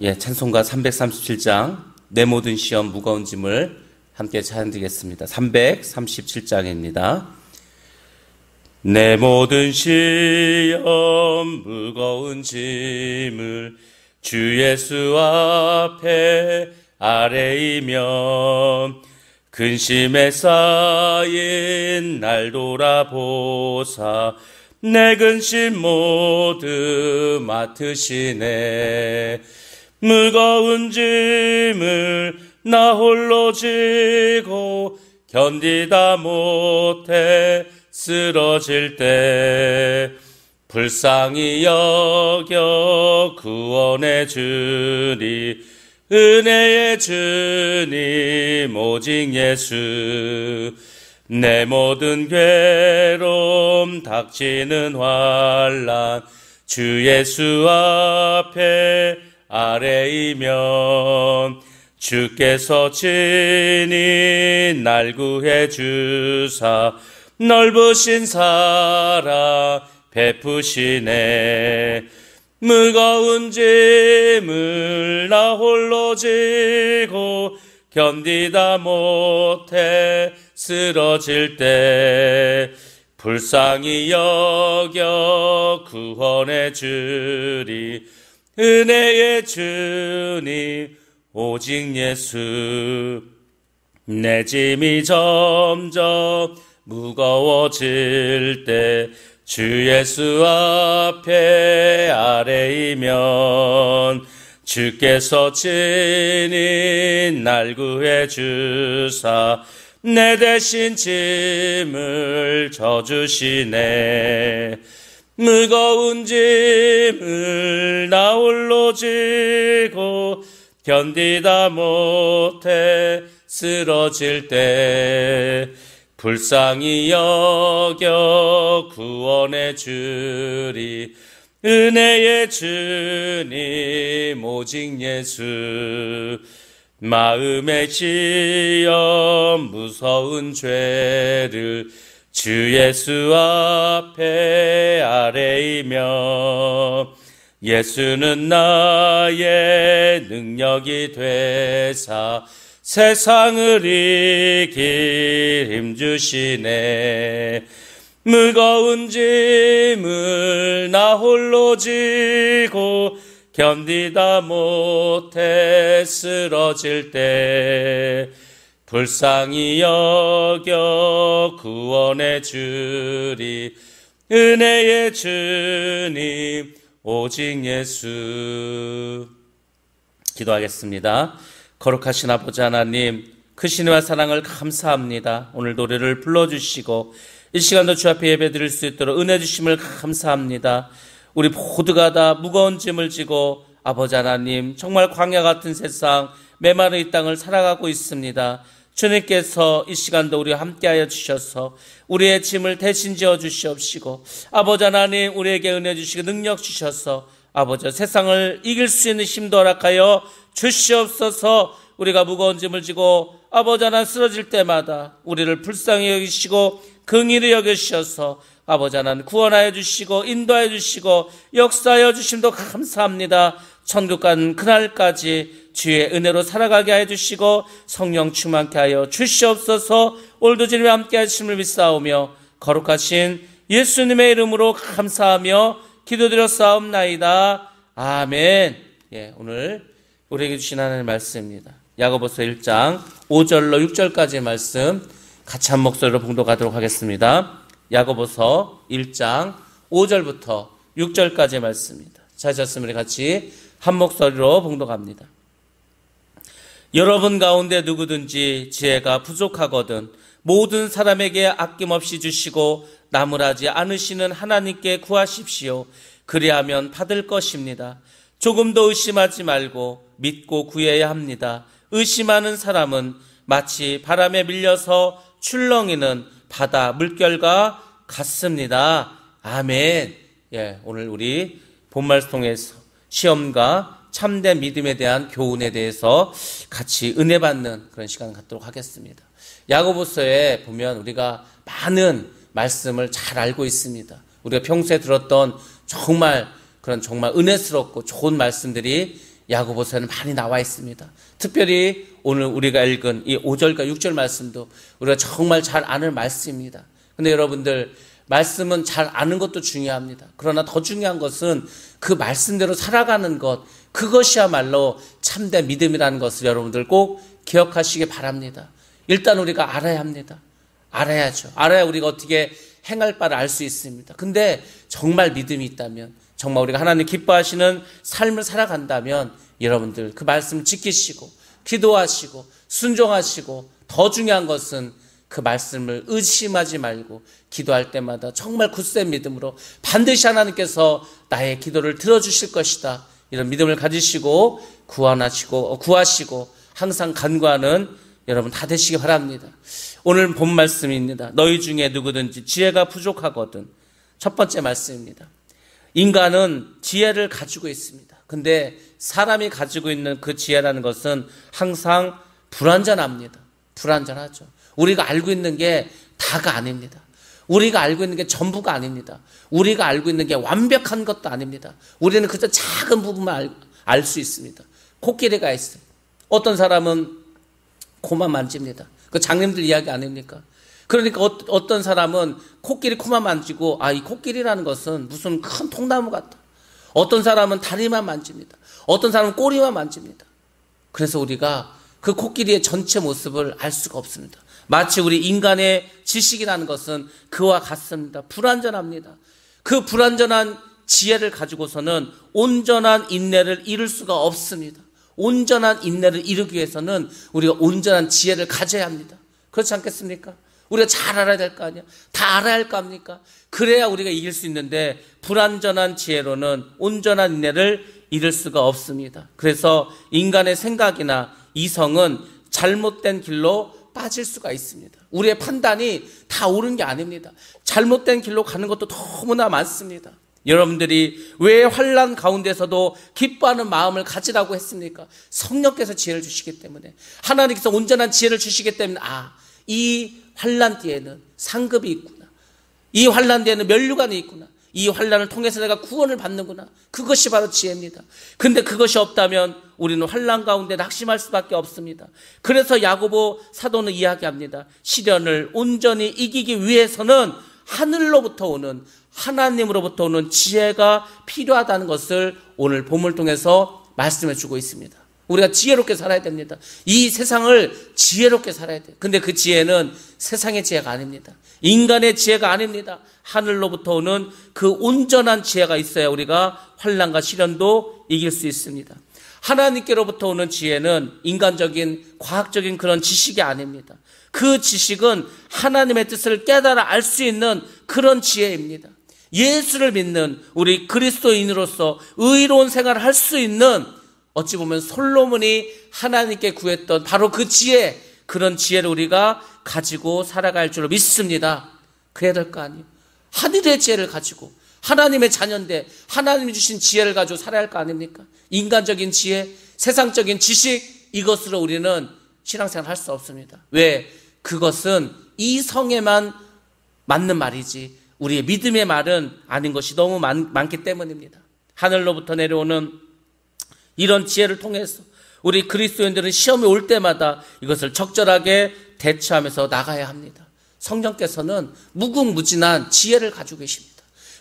찬송가 337장 내 모든 시험 무거운 짐을 함께 찬양드리겠습니다. 337장입니다. 내 모든 시험 무거운 짐을 주 예수 앞에 아뢰이며 근심에 쌓인 날 돌아보사 내 근심 모두 맡으시네. 무거운 짐을 나 홀로 지고 견디다 못해 쓰러질 때 불쌍히 여겨 구원해 주니 은혜의 주님 오직 예수. 내 모든 괴로움 닥치는 환난 주 예수 앞에 아뢰이면 주께서 친히 날 구해 주사 넓으신 사랑 베푸시네. 무거운 짐을 나 홀로 지고 견디다 못해 쓰러질 때 불쌍히 여겨 구원해 주리 은혜의 주님 오직 예수. 내 짐이 점점 무거워질 때 주 예수 앞에 아뢰이면 주께서 친히 날 구해 주사 내 대신 짐을 져주시네. 무거운 짐을 나 홀로 지고 견디다 못해 쓰러질 때 불쌍히 여겨 구원해 주리 은혜의 주님 오직 예수. 마음의 시험 무서운 죄를 주 예수 앞에 아뢰이며 예수는 나의 능력이 되사 세상을 이길 힘주시네. 무거운 짐을 나 홀로 지고 견디다 못해 쓰러질 때 불쌍히 여겨 구원해 주리 은혜의 주님 오직 예수. 기도하겠습니다. 거룩하신 아버지 하나님, 크신 은혜와 사랑을 감사합니다. 오늘 노래를 불러주시고 이 시간도 주 앞에 예배드릴 수 있도록 은혜 주심을 감사합니다. 우리 모두가 다 무거운 짐을 지고 아버지 하나님 정말 광야 같은 세상 메마른 이 땅을 살아가고 있습니다. 주님께서 이 시간도 우리와 함께하여 주셔서 우리의 짐을 대신 지어 주시옵시고 아버지 하나님 우리에게 은혜 주시고 능력 주셔서 아버지 세상을 이길 수 있는 힘도 허락하여 주시옵소서. 우리가 무거운 짐을 지고 아버지 하나님 쓰러질 때마다 우리를 불쌍히 여기시고 긍휼히 여기셔서 아버지 하나님 구원하여 주시고 인도하여 주시고 역사하여 주심도 감사합니다. 천국 간 그날까지 주의 은혜로 살아가게 하여 주시고 성령 충만케 하여 주시옵소서. 오늘도 주님과 함께 하심을 믿사오며 거룩하신 예수님의 이름으로 감사하며 기도드렸사옵나이다. 아멘. 오늘 우리에게 주신 하나님의 말씀입니다. 야고보서 1장 5절로 6절까지의 말씀 같이 한 목소리로 봉독하도록 하겠습니다. 야고보서 1장 5절부터 6절까지의 말씀입니다. 찾으셨으면 우리 같이 한 목소리로 봉독합니다. 여러분 가운데 누구든지 지혜가 부족하거든 모든 사람에게 아낌없이 주시고 나무라지 않으시는 하나님께 구하십시오. 그리하면 받을 것입니다. 조금도 의심하지 말고 믿고 구해야 합니다. 의심하는 사람은 마치 바람에 밀려서 출렁이는 바다 물결과 같습니다. 아멘. 오늘 우리 본말씀 통해서 시험과 참된 믿음에 대한 교훈에 대해서 같이 은혜 받는 그런 시간 갖도록 하겠습니다. 야고보서에 보면 우리가 많은 말씀을 잘 알고 있습니다. 우리가 평소에 들었던 정말 은혜스럽고 좋은 말씀들이 야고보서에는 많이 나와 있습니다. 특별히 오늘 우리가 읽은 이 5절과 6절 말씀도 우리가 정말 잘 아는 말씀입니다. 근데 여러분들, 말씀은 잘 아는 것도 중요합니다. 그러나 더 중요한 것은 그 말씀대로 살아가는 것, 그것이야말로 참된 믿음이라는 것을 여러분들 꼭 기억하시기 바랍니다. 일단 우리가 알아야 합니다. 알아야죠. 알아야 우리가 어떻게 행할 바를 알 수 있습니다. 근데 정말 믿음이 있다면, 정말 우리가 하나님 기뻐하시는 삶을 살아간다면 여러분들 그 말씀을 지키시고 기도하시고 순종하시고, 더 중요한 것은 그 말씀을 의심하지 말고 기도할 때마다 정말 굳센 믿음으로 반드시 하나님께서 나의 기도를 들어주실 것이다, 이런 믿음을 가지시고 구하시고 항상 간구하는 여러분 다 되시기 바랍니다. 오늘 본 말씀입니다. 너희 중에 누구든지 지혜가 부족하거든. 첫 번째 말씀입니다. 인간은 지혜를 가지고 있습니다. 근데 사람이 가지고 있는 그 지혜라는 것은 항상 불완전합니다. 불완전하죠. 우리가 알고 있는 게 다가 아닙니다. 우리가 알고 있는 게 전부가 아닙니다. 우리가 알고 있는 게 완벽한 것도 아닙니다. 우리는 그저 작은 부분만 알 수 있습니다. 코끼리가 있어요. 어떤 사람은 코만 만집니다. 그 장님들 이야기 아닙니까? 그러니까 어떤 사람은 코끼리 코만 만지고, 이 코끼리라는 것은 무슨 큰 통나무 같다. 어떤 사람은 다리만 만집니다. 어떤 사람은 꼬리만 만집니다. 그래서 우리가 그 코끼리의 전체 모습을 알 수가 없습니다. 마치 우리 인간의 지식이라는 것은 그와 같습니다. 불완전합니다. 그 불완전한 지혜를 가지고서는 온전한 인내를 이룰 수가 없습니다. 온전한 인내를 이루기 위해서는 우리가 온전한 지혜를 가져야 합니다. 그렇지 않겠습니까? 우리가 잘 알아야 될 거 아니야? 다 알아야 할 거 아닙니까? 그래야 우리가 이길 수 있는데, 불완전한 지혜로는 온전한 인내를 이룰 수가 없습니다. 그래서 인간의 생각이나 이성은 잘못된 길로 빠질 수가 있습니다. 우리의 판단이 다 옳은 게 아닙니다. 잘못된 길로 가는 것도 너무나 많습니다. 여러분들이 왜 환난 가운데서도 기뻐하는 마음을 가지라고 했습니까? 성령께서 지혜를 주시기 때문에, 하나님께서 온전한 지혜를 주시기 때문에, 이 환난 뒤에는 상급이 있구나, 이 환난 뒤에는 면류관이 있구나, 이 환난을 통해서 내가 구원을 받는구나, 그것이 바로 지혜입니다. 근데 그것이 없다면 우리는 환난 가운데 낙심할 수밖에 없습니다. 그래서 야고보 사도는 이야기합니다. 시련을 온전히 이기기 위해서는 하늘로부터 오는, 하나님으로부터 오는 지혜가 필요하다는 것을 오늘 본문을 통해서 말씀해 주고 있습니다. 우리가 지혜롭게 살아야 됩니다. 이 세상을 지혜롭게 살아야 돼요. 근데 그 지혜는 세상의 지혜가 아닙니다. 인간의 지혜가 아닙니다. 하늘로부터 오는 그 온전한 지혜가 있어야 우리가 환난과 시련도 이길 수 있습니다. 하나님께로부터 오는 지혜는 인간적인 과학적인 그런 지식이 아닙니다. 그 지식은 하나님의 뜻을 깨달아 알 수 있는 그런 지혜입니다. 예수를 믿는 우리 그리스도인으로서 의로운 생활을 할 수 있는, 어찌 보면 솔로몬이 하나님께 구했던 바로 그 지혜, 그런 지혜를 우리가 가지고 살아갈 줄 믿습니다. 그래야 될 거 아니에요. 하늘의 지혜를 가지고, 하나님의 자녀인데 하나님이 주신 지혜를 가지고 살아야 할 거 아닙니까? 인간적인 지혜, 세상적인 지식, 이것으로 우리는 신앙생활을 할 수 없습니다. 왜? 그것은 이성에만 맞는 말이지 우리의 믿음의 말은 아닌 것이 너무 많기 때문입니다. 하늘로부터 내려오는 이런 지혜를 통해서 우리 그리스도인들은 시험이 올 때마다 이것을 적절하게 대처하면서 나가야 합니다. 성령께서는 무궁무진한 지혜를 가지고 계십니다.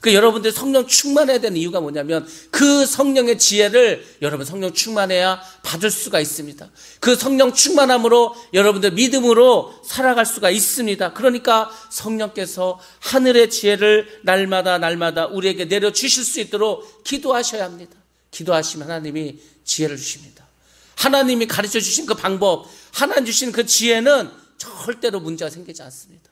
여러분들 성령 충만해야 되는 이유가 뭐냐면, 그 성령의 지혜를 여러분 성령 충만해야 받을 수가 있습니다. 그 성령 충만함으로 여러분들 믿음으로 살아갈 수가 있습니다. 그러니까 성령께서 하늘의 지혜를 날마다 우리에게 내려주실 수 있도록 기도하셔야 합니다. 기도하시면 하나님이 지혜를 주십니다. 하나님이 가르쳐 주신 그 방법, 하나님 주신 그 지혜는 절대로 문제가 생기지 않습니다.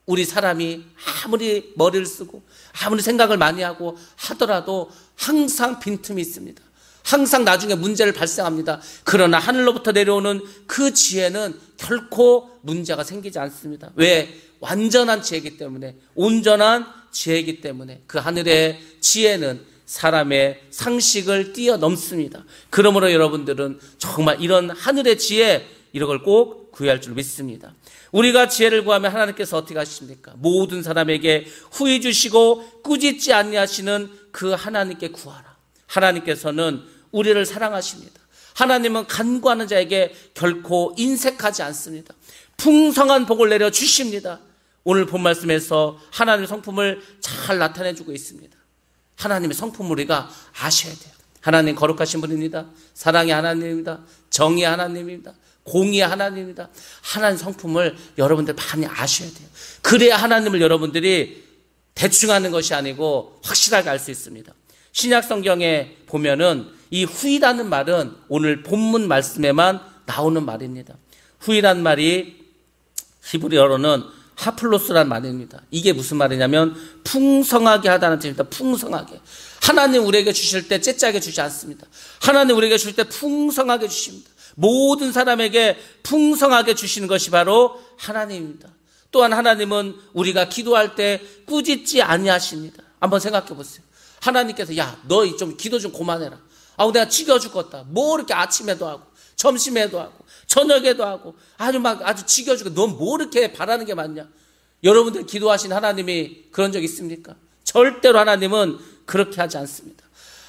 우리 사람이 아무리 머리를 쓰고 아무리 생각을 많이 하고 하더라도 항상 빈틈이 있습니다. 항상 나중에 문제를 발생합니다. 그러나 하늘로부터 내려오는 그 지혜는 결코 문제가 생기지 않습니다. 왜? 완전한 지혜이기 때문에, 온전한 지혜이기 때문에. 그 하늘의 지혜는 사람의 상식을 뛰어넘습니다. 그러므로 여러분들은 정말 이런 하늘의 지혜, 이런 걸 꼭 구해야 할 줄 믿습니다. 우리가 지혜를 구하면 하나님께서 어떻게 하십니까? 모든 사람에게 후히 주시고 꾸짖지 아니하시는 그 하나님께 구하라. 하나님께서는 우리를 사랑하십니다. 하나님은 간구하는 자에게 결코 인색하지 않습니다. 풍성한 복을 내려 주십니다. 오늘 본 말씀에서 하나님의 성품을 잘 나타내주고 있습니다. 하나님의 성품을 우리가 아셔야 돼요. 하나님 거룩하신 분입니다. 사랑의 하나님입니다. 정의의 하나님입니다. 공의의 하나님입니다. 하나님 성품을 여러분들 많이 아셔야 돼요. 그래야 하나님을 여러분들이 대충 하는 것이 아니고 확실하게 알 수 있습니다. 신약 성경에 보면은 이 후이라는 말은 오늘 본문 말씀에만 나오는 말입니다. 후이란 말이 히브리어로는 하플로스란 말입니다. 이게 무슨 말이냐면 풍성하게 하다는 뜻입니다. 풍성하게. 하나님 우리에게 주실 때 째짜게 주지 않습니다. 하나님 우리에게 주실 때 풍성하게 주십니다. 모든 사람에게 풍성하게 주시는 것이 바로 하나님입니다. 또한 하나님은 우리가 기도할 때 꾸짖지 아니하십니다. 한번 생각해 보세요. 하나님께서 야, 너 좀 기도 좀 그만해라. 내가 지겨 죽겠다. 뭐 이렇게 아침에도 하고 점심에도 하고 저녁에도 하고 아주 지겨 죽겠다. 넌 뭐 이렇게 바라는 게 많냐? 여러분들 기도하신 하나님이 그런 적 있습니까? 절대로 하나님은 그렇게 하지 않습니다.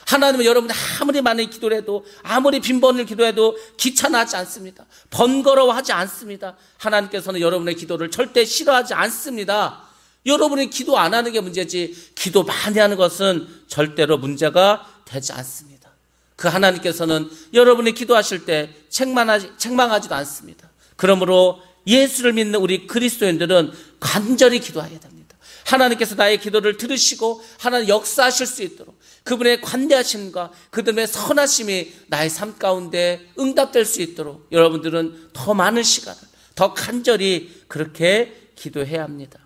하나님은 여러분이 아무리 많이 기도를 해도 아무리 빈번을 기도해도 귀찮아하지 않습니다. 번거로워하지 않습니다. 하나님께서는 여러분의 기도를 절대 싫어하지 않습니다. 여러분이 기도 안 하는 게 문제지 기도 많이 하는 것은 절대로 문제가 되지 않습니다. 그 하나님께서는 여러분이 기도하실 때 책망하지도 않습니다. 그러므로 예수를 믿는 우리 그리스도인들은 간절히 기도해야 됩니다. 하나님께서 나의 기도를 들으시고 하나님 역사하실 수 있도록 그분의 관대하심과 그분의 선하심이 나의 삶 가운데 응답될 수 있도록 여러분들은 더 많은 시간을 더 간절히 그렇게 기도해야 합니다.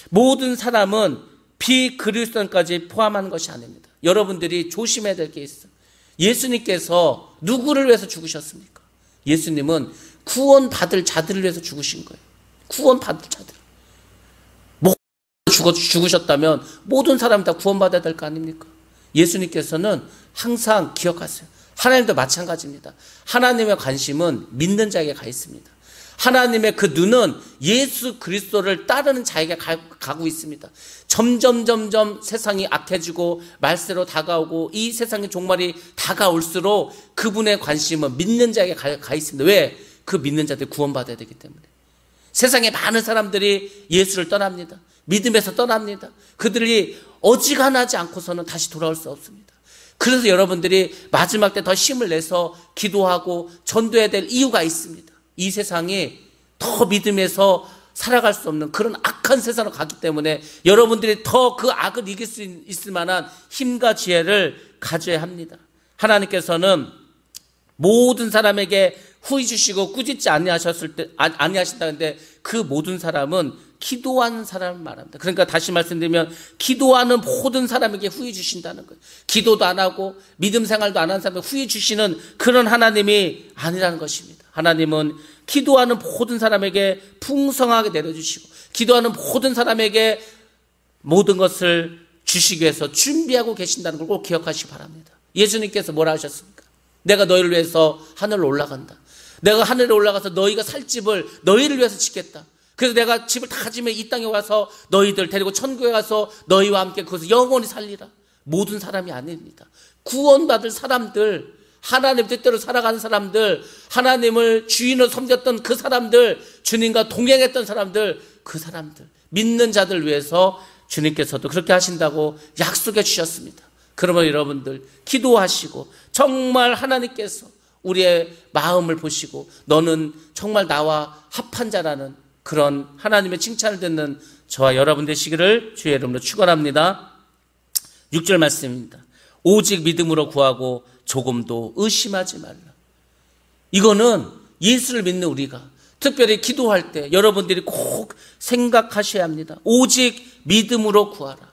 모든 사람은 비그리스도인까지 포함하는 것이 아닙니다. 여러분들이 조심해야 될 게 있어요. 예수님께서 누구를 위해서 죽으셨습니까? 예수님은 구원받을 자들을 위해서 죽으신 거예요. 구원받을 자들. 죽으셨다면 모든 사람이 다 구원받아야 될 거 아닙니까? 예수님께서는 항상 기억하세요. 하나님도 마찬가지입니다. 하나님의 관심은 믿는 자에게 가 있습니다. 하나님의 그 눈은 예수 그리스도를 따르는 자에게 가고 있습니다. 점점 세상이 악해지고 말세로 다가오고 이 세상의 종말이 다가올수록 그분의 관심은 믿는 자에게 가 있습니다. 왜? 그 믿는 자들이 구원받아야 되기 때문에. 세상에 많은 사람들이 예수를 떠납니다. 믿음에서 떠납니다. 그들이 어지간하지 않고서는 다시 돌아올 수 없습니다. 그래서 여러분들이 마지막 때 더 힘을 내서 기도하고 전도해야 될 이유가 있습니다. 이 세상이 더 믿음에서 살아갈 수 없는 그런 악한 세상으로 가기 때문에 여러분들이 더 그 악을 이길 수 있을 만한 힘과 지혜를 가져야 합니다. 하나님께서는 모든 사람에게 후히 주시고 꾸짖지 아니하신다는데 그 모든 사람은 기도하는 사람을 말합니다. 그러니까 다시 말씀드리면 기도하는 모든 사람에게 후히 주신다는 거예요. 기도도 안 하고 믿음 생활도 안 하는 사람에게 후히 주시는 그런 하나님이 아니라는 것입니다. 하나님은 기도하는 모든 사람에게 풍성하게 내려주시고 기도하는 모든 사람에게 모든 것을 주시기 위해서 준비하고 계신다는 걸 꼭 기억하시기 바랍니다. 예수님께서 뭐라 하셨습니까? 내가 너희를 위해서 하늘로 올라간다. 내가 하늘에 올라가서 너희가 살 집을 너희를 위해서 짓겠다. 그래서 내가 집을 다 지면 이 땅에 와서 너희들 데리고 천국에 가서 너희와 함께 거기서 영원히 살리라. 모든 사람이 아닙니다. 구원받을 사람들, 하나님 뜻대로 살아가는 사람들, 하나님을 주인으로 섬겼던 그 사람들, 주님과 동행했던 사람들, 그 사람들, 믿는 자들 위해서 주님께서도 그렇게 하신다고 약속해 주셨습니다. 그러면 여러분들 기도하시고 정말 하나님께서 우리의 마음을 보시고 너는 정말 나와 합한 자라는 그런 하나님의 칭찬을 듣는 저와 여러분 되시기를 주의 이름으로 축원합니다. 6절 말씀입니다. 오직 믿음으로 구하고 조금도 의심하지 말라. 이거는 예수를 믿는 우리가 특별히 기도할 때 여러분들이 꼭 생각하셔야 합니다. 오직 믿음으로 구하라.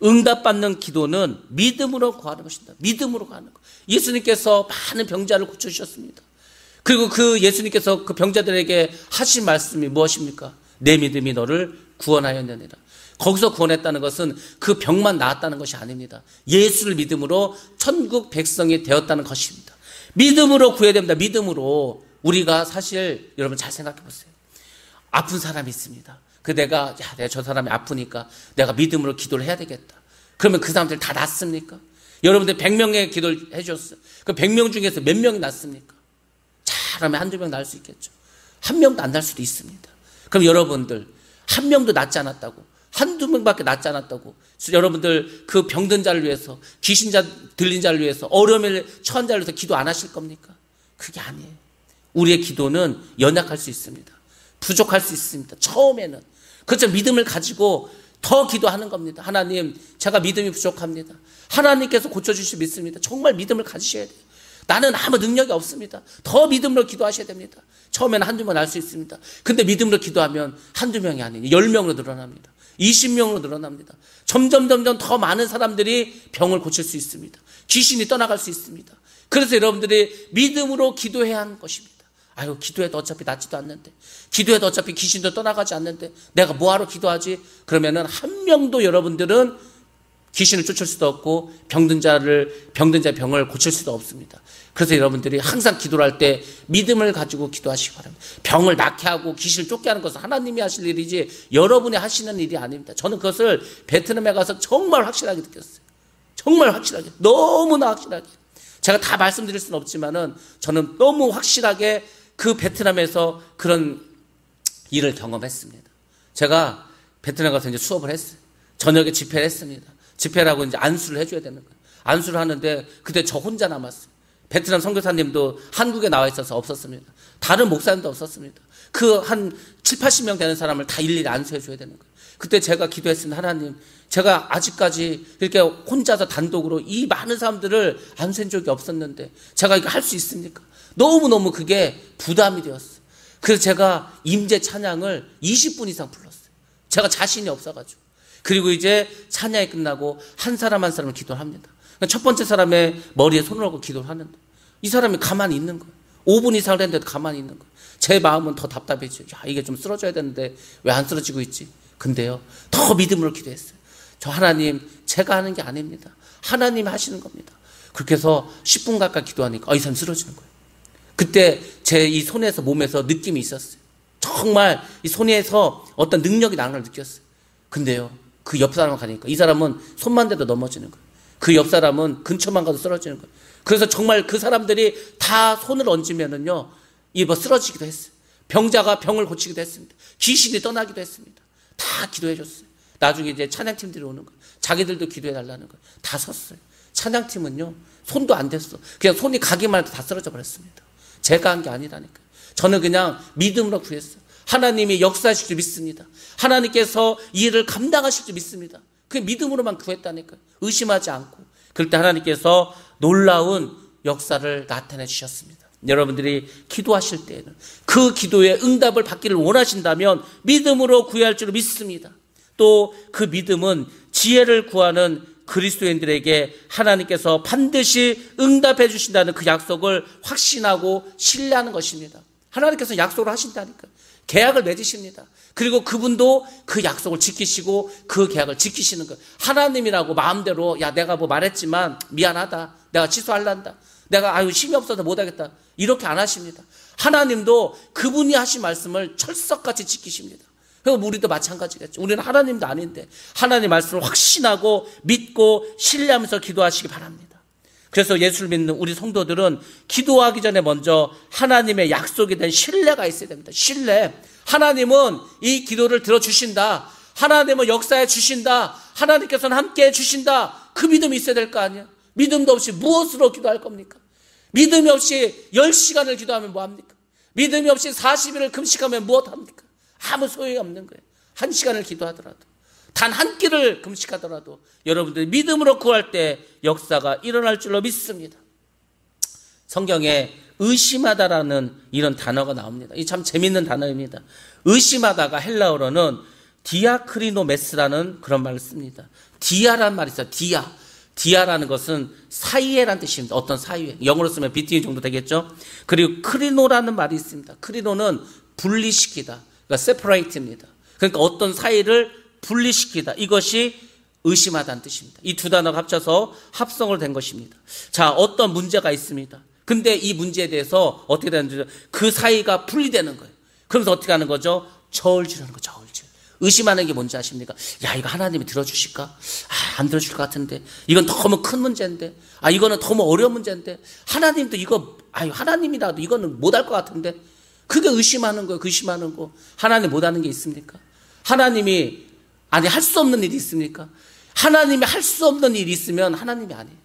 응답받는 기도는 믿음으로 구하는 것입니다. 믿음으로 구하는 것. 예수님께서 많은 병자를 고쳐주셨습니다. 그리고 그 예수님께서 그 병자들에게 하신 말씀이 무엇입니까? 내 믿음이 너를 구원하였느니라. 거기서 구원했다는 것은 그 병만 나았다는 것이 아닙니다. 예수를 믿음으로 천국 백성이 되었다는 것입니다. 믿음으로 구해야 됩니다. 믿음으로. 우리가 사실 여러분 잘 생각해 보세요. 아픈 사람이 있습니다. 내가 저 사람이 아프니까 내가 믿음으로 기도를 해야 되겠다. 그러면 그 사람들 다 낫습니까? 여러분들 100명의 기도를 해줬어요. 그 100명 중에서 몇 명이 낫습니까? 잘하면 한두 명 날 수 있겠죠. 한 명도 안 날 수도 있습니다. 그럼 여러분들 한 명도 낫지 않았다고, 한두 명밖에 낫지 않았다고 여러분들 그 병든 자를 위해서, 귀신 들린 자를 위해서, 어려움에 처한 자를 위해서 기도 안 하실 겁니까? 그게 아니에요. 우리의 기도는 연약할 수 있습니다. 부족할 수 있습니다. 처음에는. 그렇죠. 믿음을 가지고 더 기도하는 겁니다. 하나님, 제가 믿음이 부족합니다. 하나님께서 고쳐주실 믿습니다. 정말 믿음을 가지셔야 돼요. 나는 아무 능력이 없습니다. 더 믿음으로 기도하셔야 됩니다. 처음에는 한두 명 알 수 있습니다. 근데 믿음으로 기도하면 한두 명이 아니니 10명으로 늘어납니다. 20명으로 늘어납니다. 점점 더 많은 사람들이 병을 고칠 수 있습니다. 귀신이 떠나갈 수 있습니다. 그래서 여러분들이 믿음으로 기도해야 하는 것입니다. 아유, 기도해도 어차피 낫지도 않는데, 기도해도 어차피 귀신도 떠나가지 않는데 내가 뭐하러 기도하지? 그러면은 한 명도 여러분들은 귀신을 쫓을 수도 없고 병든 자의 병을 고칠 수도 없습니다. 그래서 여러분들이 항상 기도를 할 때 믿음을 가지고 기도하시기 바랍니다. 병을 낫게 하고 귀신을 쫓게 하는 것은 하나님이 하실 일이지 여러분이 하시는 일이 아닙니다. 저는 그것을 베트남에 가서 정말 확실하게 느꼈어요. 정말 확실하게, 너무나 확실하게. 제가 다 말씀드릴 수는 없지만은 저는 너무 확실하게 그 베트남에서 그런 일을 경험했습니다. 제가 베트남 가서 이제 수업을 했어요. 저녁에 집회를 했습니다. 집회라고 이제 안수를 해줘야 되는 거예요. 안수를 하는데 그때 저 혼자 남았어요. 베트남 선교사님도 한국에 나와 있어서 없었습니다. 다른 목사님도 없었습니다. 그 한 7, 80명 되는 사람을 다 일일이 안수해줘야 되는 거예요. 그때 제가 기도했습니다. 하나님, 제가 아직까지 이렇게 혼자서 단독으로 이 많은 사람들을 안수한 적이 없었는데 제가 이거 할 수 있습니까? 너무너무 그게 부담이 되었어요. 그래서 제가 임재 찬양을 20분 이상 불렀어요. 제가 자신이 없어가지고. 그리고 이제 찬양이 끝나고 한 사람 한 사람을 기도를 합니다. 첫 번째 사람의 머리에 손을 얹고 기도를 하는데 이 사람이 가만히 있는 거예요. 5분 이상을 했는데도 가만히 있는 거예요. 제 마음은 더 답답해지죠. 야, 이게 좀 쓰러져야 되는데 왜 안 쓰러지고 있지? 근데요, 더 믿음으로 기도했어요. 저 하나님, 제가 하는 게 아닙니다. 하나님이 하시는 겁니다. 그렇게 해서 10분 가까이 기도하니까 이 사람 쓰러지는 거예요. 그때 제 이 손에서, 몸에서 느낌이 있었어요. 정말 이 손에서 어떤 능력이 나는 걸 느꼈어요. 근데요, 그 옆 사람 가니까 이 사람은 손만 대도 넘어지는 거예요. 그 옆 사람은 근처만 가도 쓰러지는 거예요. 그래서 정말 그 사람들이 다 손을 얹으면은요, 쓰러지기도 했어요. 병자가 병을 고치기도 했습니다. 귀신이 떠나기도 했습니다. 다 기도해 줬어요. 나중에 이제 찬양팀들이 오는 거예요. 자기들도 기도해 달라는 거예요. 다 섰어요. 찬양팀은요, 손도 안 댔어. 그냥 손이 가기만 해도 다 쓰러져 버렸습니다. 제가 한 게 아니라니까요. 저는 그냥 믿음으로 구했어요. 하나님이 역사하실 줄 믿습니다. 하나님께서 이 일을 감당하실 줄 믿습니다. 그 믿음으로만 구했다니까요. 의심하지 않고. 그럴 때 하나님께서 놀라운 역사를 나타내 주셨습니다. 여러분들이 기도하실 때에는 그 기도의 응답을 받기를 원하신다면 믿음으로 구해야 할 줄 믿습니다. 또 그 믿음은 지혜를 구하는 그리스도인들에게 하나님께서 반드시 응답해 주신다는 그 약속을 확신하고 신뢰하는 것입니다. 하나님께서 약속을 하신다니까요. 계약을 맺으십니다. 그리고 그분도 그 약속을 지키시고 그 계약을 지키시는 거예요. 하나님이라고 마음대로, 야, 내가 뭐 말했지만 미안하다, 내가 취소할란다, 내가 힘이 없어서 못하겠다, 이렇게 안 하십니다. 하나님도 그분이 하신 말씀을 철석같이 지키십니다. 그럼 우리도 마찬가지겠죠. 우리는 하나님도 아닌데 하나님 말씀을 확신하고 믿고 신뢰하면서 기도하시기 바랍니다. 그래서 예수를 믿는 우리 성도들은 기도하기 전에 먼저 하나님의 약속에 대한 신뢰가 있어야 됩니다. 신뢰. 하나님은 이 기도를 들어주신다. 하나님은 역사해 주신다. 하나님께서는 함께 해 주신다. 그 믿음이 있어야 될 거 아니에요. 믿음도 없이 무엇으로 기도할 겁니까? 믿음이 없이 10시간을 기도하면 뭐합니까? 믿음이 없이 40일을 금식하면 무엇합니까? 아무 소용이 없는 거예요. 1시간을 기도하더라도, 단 한 끼를 금식하더라도 여러분들이 믿음으로 구할 때 역사가 일어날 줄로 믿습니다. 성경에 의심하다라는 이런 단어가 나옵니다. 이 참 재밌는 단어입니다. 의심하다가 헬라어로는 디아크리노메스라는 그런 말을 씁니다. 디아라는 말이 있어요. 디아라는 것은 사이에라는 뜻입니다. 어떤 사이에. 영어로 쓰면 비트윈 정도 되겠죠. 그리고 크리노라는 말이 있습니다. 크리노는 분리시키다, 그러니까 separate입니다. 그러니까 어떤 사이를 분리시키다, 이것이 의심하다는 뜻입니다. 이 두 단어가 합쳐서 합성을 된 것입니다. 자, 어떤 문제가 있습니다. 근데 이 문제에 대해서 어떻게 되는지, 그 사이가 분리되는 거예요. 그러면서 어떻게 하는 거죠? 저울질하는 거죠. 저울질. 의심하는 게 뭔지 아십니까? 야, 이거 하나님이 들어주실까? 아, 안 들어줄 것 같은데. 이건 너무 큰 문제인데. 아, 이거는 너무 어려운 문제인데. 하나님도 이거, 아유, 하나님이라도 이거는 못할 것 같은데. 그게 의심하는 거예요. 의심하는 거. 하나님 못하는 게 있습니까? 하나님이, 아니, 할 수 없는 일이 있습니까? 하나님이 할 수 없는 일이 있으면 하나님이 아니에요.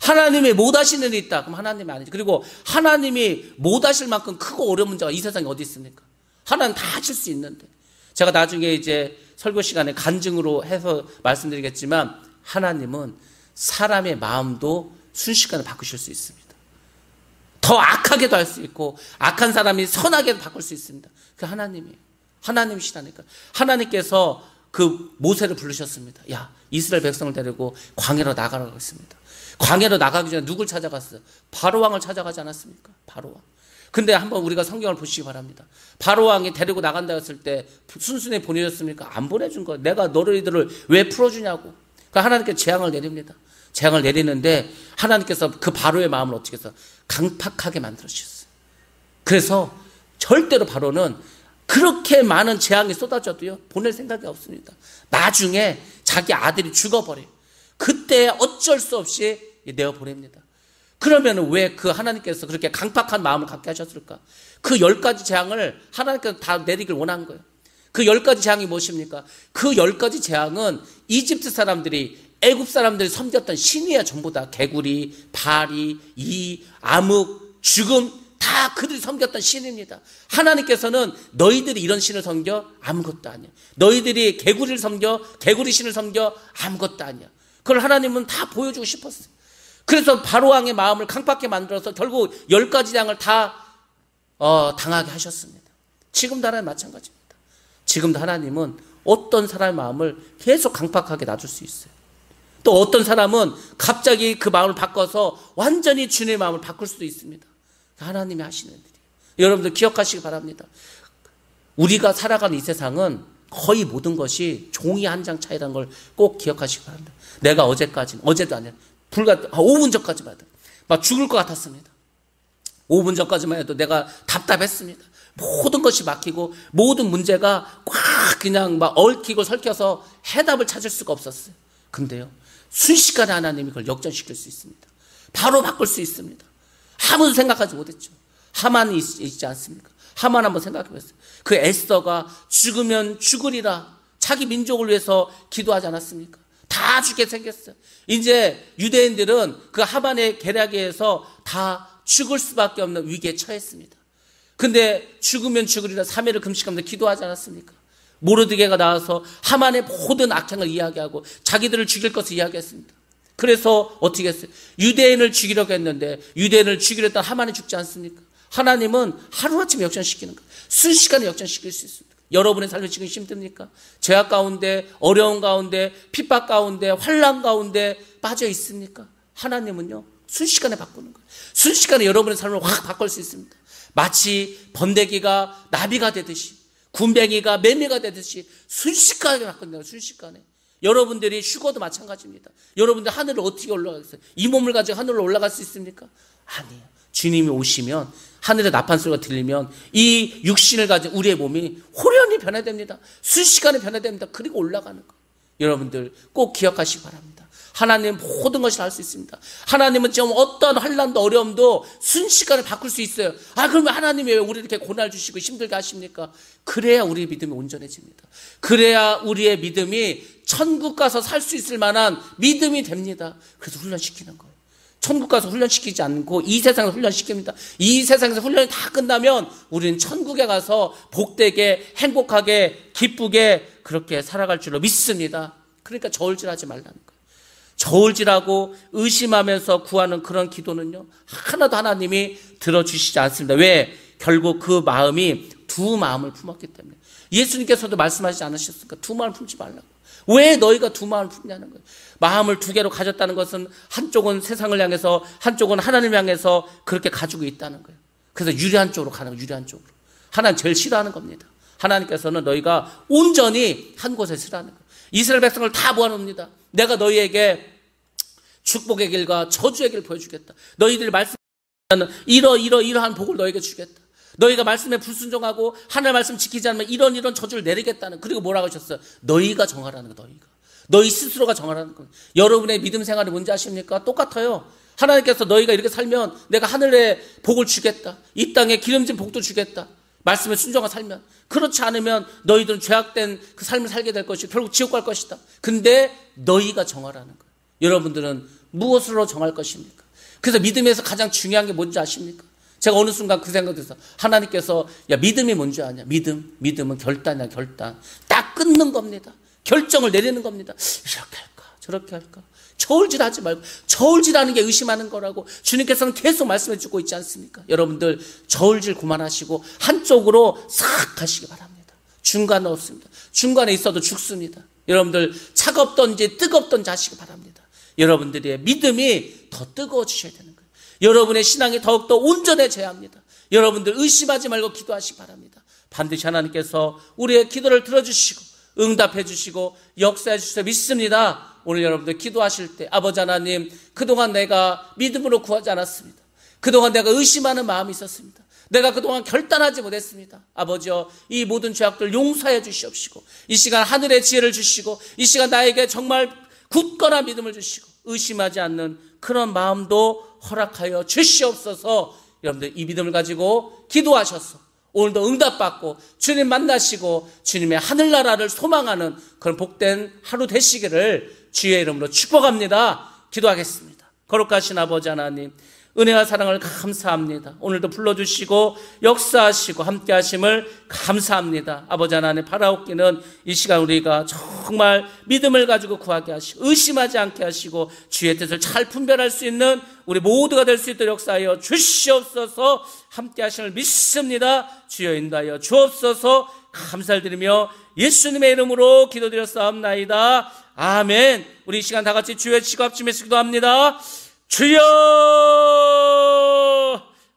하나님이 못하시는 일이 있다. 그럼 하나님이 아니죠. 그리고 하나님이 못하실 만큼 크고 어려운 문제가 이 세상에 어디 있습니까? 하나님 다 하실 수 있는데. 제가 나중에 이제 설교 시간에 간증으로 해서 말씀드리겠지만 하나님은 사람의 마음도 순식간에 바꾸실 수 있습니다. 더 악하게도 할 수 있고 악한 사람이 선하게도 바꿀 수 있습니다. 그 하나님이에요. 하나님이시다니까. 하나님께서 그 모세를 부르셨습니다. 야, 이스라엘 백성을 데리고 광야로 나가라고 했습니다. 광야로 나가기 전에 누굴 찾아갔어요? 바로왕을 찾아가지 않았습니까? 바로왕. 근데 한번 우리가 성경을 보시기 바랍니다. 바로왕이 데리고 나간다 했을 때 순순히 보내줬습니까? 안 보내준 거예요. 내가 너희들을 왜 풀어주냐고. 그러니까 하나님께 재앙을 내립니다. 재앙을 내리는데 하나님께서 그 바로의 마음을 어떻게 해서 강팍하게 만들어주셨어요. 그래서 절대로 바로는 그렇게 많은 재앙이 쏟아져도요 보낼 생각이 없습니다. 나중에 자기 아들이 죽어버려요. 그때 어쩔 수 없이 내어보냅니다. 그러면 왜 그 하나님께서 그렇게 강팍한 마음을 갖게 하셨을까? 그 10가지 재앙을 하나님께서 다 내리길 원한 거예요. 그 10가지 재앙이 무엇입니까? 그 10가지 재앙은 이집트 사람들이 애굽 사람들이 섬겼던 신이야. 전부 다 개구리, 파리, 이, 암흑, 죽음 다 그들이 섬겼던 신입니다. 하나님께서는 너희들이 이런 신을 섬겨? 아무것도 아니야. 너희들이 개구리를 섬겨? 개구리 신을 섬겨? 아무것도 아니야. 그걸 하나님은 다 보여주고 싶었어요. 그래서 바로왕의 마음을 강팍하게 만들어서 결국 10가지 재앙을 다 당하게 하셨습니다. 지금도 하나님 마찬가지입니다. 지금도 하나님은 어떤 사람의 마음을 계속 강팍하게 놔줄 수 있어요. 또 어떤 사람은 갑자기 그 마음을 바꿔서 완전히 주님의 마음을 바꿀 수도 있습니다. 하나님이 하시는 일이에요. 여러분들 기억하시기 바랍니다. 우리가 살아가는 이 세상은 거의 모든 것이 종이 한 장 차이라는 걸 꼭 기억하시기 바랍니다. 내가 어제도 아니라 5분 전까지만 해도 막 죽을 것 같았습니다. 5분 전까지만 해도 내가 답답했습니다. 모든 것이 막히고 모든 문제가 꽉 그냥 막 얽히고 설켜서 해답을 찾을 수가 없었어요. 근데요, 순식간에 하나님이 그걸 역전시킬 수 있습니다. 바로 바꿀 수 있습니다. 아무도 생각하지 못했죠. 하만이 있지 않습니까? 하만 한번 생각해 보세요. 그 에스더가 죽으면 죽으리라 자기 민족을 위해서 기도하지 않았습니까? 다 죽게 생겼어요. 이제 유대인들은 그 하만의 계략에 의해서 다 죽을 수밖에 없는 위기에 처했습니다. 근데 죽으면 죽으리라 3일을 금식하면서 기도하지 않았습니까? 모르드게가 나와서 하만의 모든 악행을 이야기하고 자기들을 죽일 것을 이야기했습니다. 그래서 어떻게 했어요? 유대인을 죽이려고 했는데 유대인을 죽이려 했던 하만이 죽지 않습니까? 하나님은 하루아침에 역전시키는 거예요. 순식간에 역전시킬 수 있습니다. 여러분의 삶이 지금 힘듭니까? 죄악 가운데, 어려운 가운데, 핍박 가운데, 환난 가운데 빠져 있습니까? 하나님은요 순식간에 바꾸는 거예요. 순식간에 여러분의 삶을 확 바꿀 수 있습니다. 마치 번데기가 나비가 되듯이, 군뱅이가 매미가 되듯이 순식간에 바꾼다는 거예요. 순식간에. 여러분들이 휴거도 마찬가지입니다. 여러분들 하늘을 어떻게 올라가겠어요? 이 몸을 가지고 하늘로 올라갈 수 있습니까? 아니에요. 주님이 오시면 하늘의 나팔 소리가 들리면 이 육신을 가진 우리의 몸이 호련히 변화됩니다. 순식간에 변화됩니다. 그리고 올라가는 거예요. 여러분들 꼭 기억하시기 바랍니다. 하나님 모든 것을 할 수 있습니다. 하나님은 지금 어떤 환난도 어려움도 순식간에 바꿀 수 있어요. 그러면 하나님이 왜 우리 이렇게 고난을 주시고 힘들게 하십니까? 그래야 우리의 믿음이 온전해집니다. 그래야 우리의 믿음이 천국 가서 살 수 있을 만한 믿음이 됩니다. 그래서 훈련시키는 거예요. 천국 가서 훈련시키지 않고 이 세상에서 훈련시킵니다. 이 세상에서 훈련이 다 끝나면 우리는 천국에 가서 복되게 행복하게 기쁘게 그렇게 살아갈 줄로 믿습니다. 그러니까 저울질하지 말라는 거예요. 저울질하고 의심하면서 구하는 그런 기도는요 하나도 하나님이 들어주시지 않습니다. 왜? 결국 그 마음이 두 마음을 품었기 때문에. 예수님께서도 말씀하시지 않으셨습니까? 두 마음을 품지 말라고. 왜 너희가 두 마음을 품냐는 거예요. 마음을 두 개로 가졌다는 것은 한쪽은 세상을 향해서 한쪽은 하나님을 향해서 그렇게 가지고 있다는 거예요. 그래서 유리한 쪽으로 가는 거예요. 유리한 쪽으로. 하나님 제일 싫어하는 겁니다. 하나님께서는 너희가 온전히 한 곳에 서라는 거예요. 이스라엘 백성을 다 모아놓습니다. 내가 너희에게 축복의 길과 저주의 길을 보여주겠다. 너희들이 말씀하는 이러한 복을 너희에게 주겠다. 너희가 말씀에 불순종하고 하나님의 말씀 지키지 않으면 이런 저주를 내리겠다는, 그리고 뭐라고 하셨어요? 너희가 정하라는 거. 너희 스스로가 정하라는 거. 여러분의 믿음 생활이 뭔지 아십니까? 똑같아요. 하나님께서 너희가 이렇게 살면 내가 하늘에 복을 주겠다, 이 땅에 기름진 복도 주겠다, 말씀에 순종하고 살면. 그렇지 않으면 너희들은 죄악된 그 삶을 살게 될 것이고 결국 지옥 갈 것이다. 근데 너희가 정하라는 거예요. 여러분들은 무엇으로 정할 것입니까? 그래서 믿음에서 가장 중요한 게 뭔지 아십니까? 제가 어느 순간 그 생각이 들어서, 하나님께서 야, 믿음이 뭔지 아냐? 믿음은 결단이야. 결단. 딱 끊는 겁니다. 결정을 내리는 겁니다. 이렇게 할까 저렇게 할까. 저울질하지 말고, 저울질하는 게 의심하는 거라고 주님께서는 계속 말씀해 주고 있지 않습니까? 여러분들 저울질 그만하시고 한쪽으로 싹 가시기 바랍니다. 중간은 없습니다. 중간에 있어도 죽습니다. 여러분들 차갑던지 뜨겁던지 하시기 바랍니다. 여러분들의 믿음이 더 뜨거워지셔야 되는 거예요. 여러분의 신앙이 더욱더 온전해져야 합니다. 여러분들 의심하지 말고 기도하시기 바랍니다. 반드시 하나님께서 우리의 기도를 들어주시고 응답해 주시고 역사해 주셔서 믿습니다. 오늘 여러분들 기도하실 때, 아버지 하나님, 그동안 내가 믿음으로 구하지 않았습니다. 그동안 내가 의심하는 마음이 있었습니다. 내가 그동안 결단하지 못했습니다. 아버지여, 이 모든 죄악들 용서해 주시옵시고, 이 시간 하늘의 지혜를 주시고, 이 시간 나에게 정말 굳건한 믿음을 주시고 의심하지 않는 그런 마음도 허락하여 주시옵소서. 여러분들 이 믿음을 가지고 기도하셔서 오늘도 응답받고 주님 만나시고 주님의 하늘나라를 소망하는 그런 복된 하루 되시기를 주의 이름으로 축복합니다. 기도하겠습니다. 거룩하신 아버지 하나님, 은혜와 사랑을 감사합니다. 오늘도 불러주시고 역사하시고 함께 하심을 감사합니다. 아버지 하나님, 바라옵기는 이 시간 우리가 정말 믿음을 가지고 구하게 하시고 의심하지 않게 하시고 주의 뜻을 잘 분별할 수 있는 우리 모두가 될 수 있도록 역사하여 주시옵소서. 함께 하심을 믿습니다. 주여 인도하여 주옵소서. 감사를 드리며 예수님의 이름으로 기도드렸사옵나이다. 아멘. 우리 이 시간 다 같이 주의 지갑쯤에서 기도합니다. 주여,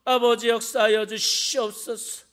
아버지 역사하여 주시옵소서.